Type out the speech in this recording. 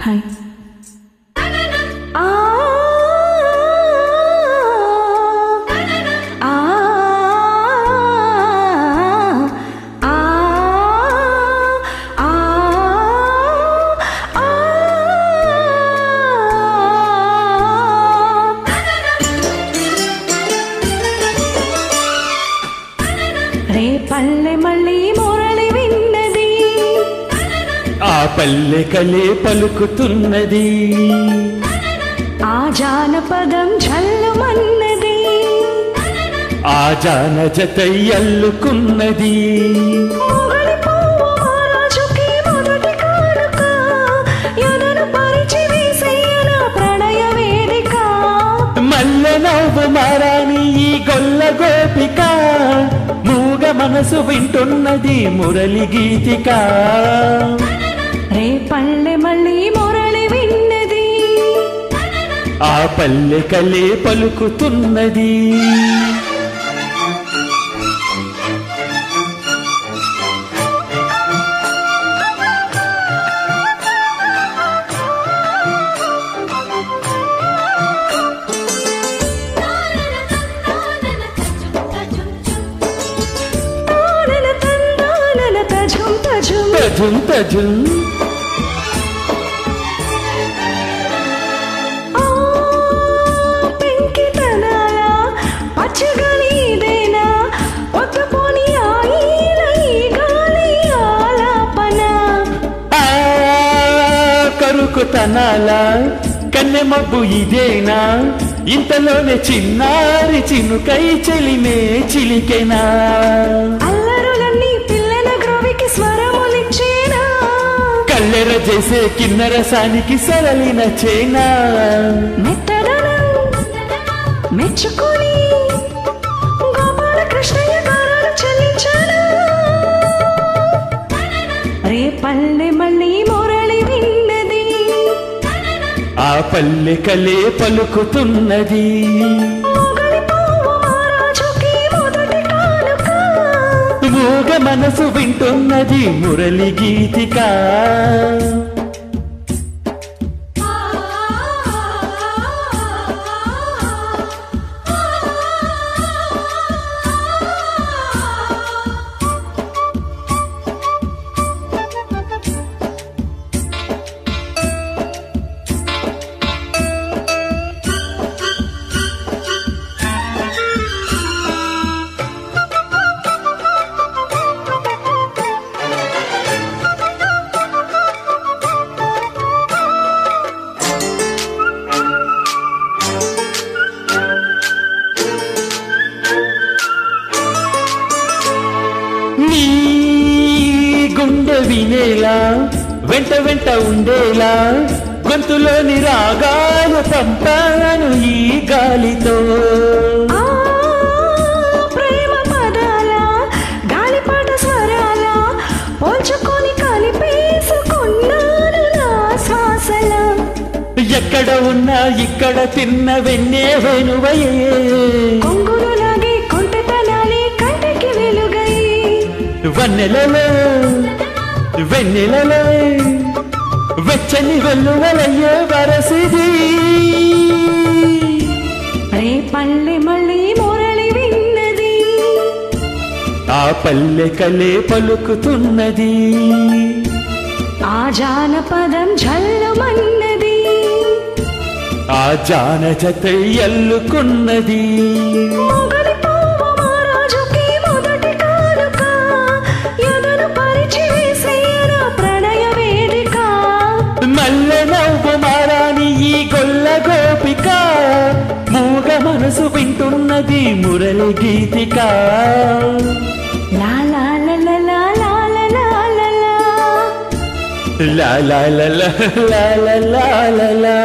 Hi. రే పల్లె మళ్ళీ మురళి విన్నది, ఆ పల్లె కలే పలుకుతున్నది, ఆ జానపదం జల్లుమన్నది, ఆ జాన జతై అల్లుకున్నది. మొగలి పువ్వు మహారాజుకి మొదటి కానుక, ఎదను పరిచి వేసేయన ప్రణయ వేదిక. మల్లె నవ్వు మారాని ఈ గొల్ల గోపిక, మూగ మనసు వింటున్నది మురళి గీతిక. రే పల్లె మళ్ళీ మురళి విన్నది, ఆ పల్లె కలే పలుకుతున్నది. తజుం తజుం పెంకితనాల పచ్చగలిదేనా ఒక్కపోని ఆయిల ఈ గాలి ఆలాపన. కరుకుతనాల కన్నె మబ్బు ఇదేనా, ఇంతలోనే చిన్నారి చినుకై చెలిమే చిలికెనా. అల్లరులన్నీ పిల్లల గ్రోవికి స్వరములిచ్చేనా, కల్లెర చేసే కిన్నరసానికి సరళిన చేనా. మెత్తదనం మెచ్చుకొని గోపాల కృష్ణయ్య గారాలు చెల్లించాను. రే పల్లె మళ్ళీ మురళి విన్నది, ఆ పల్లె కలే పలుకుతున్నది, మొగలి పువ్వు మహారాజుకి మొదటి కానుక. మూగ మనసు వింటున్నది మురళి గీతిక. నీ గుండె వినేలా వెంట వెంట ఉండేలా, గొంతులోని రాగాలు పంపాను ఈ గాలితో. ప్రేమ పదాల గాలిపాట స్వరాల పోల్చుకొని కలిపేసుకున్నాను నా శ్వాసల. ఎక్కడ ఉన్నా ఇక్కడ తిన్న వెన్నే వెనువయే, కొంగులు లాగే కొంటెతనాలే కంటికి వెలుగై. వన్నెలలో వెన్నెలలో వెచ్చని వెల్లువలయ్యే వరసిది. రే పల్లె మళ్ళీ మురళి విన్నది, ఆ పల్లె కలే పలుకుతున్నది, ఆ జానపదం జల్లుమన్నది, ఆ జాన జతై అల్లుకున్నది. మొగలి పువ్వు మహారాజుకి మొదటి కానుక, ఎదను పరిచి వేసేయన ప్రణయ వేదిక. మల్లె నవ్వు మారాని ఈ గొల్ల గోపిక, మూగ మనసు వింటున్నది మురళి గీతిక. లా లా లా లా లా లా లా లా లా. లా లా లా లా లా లా లా లా.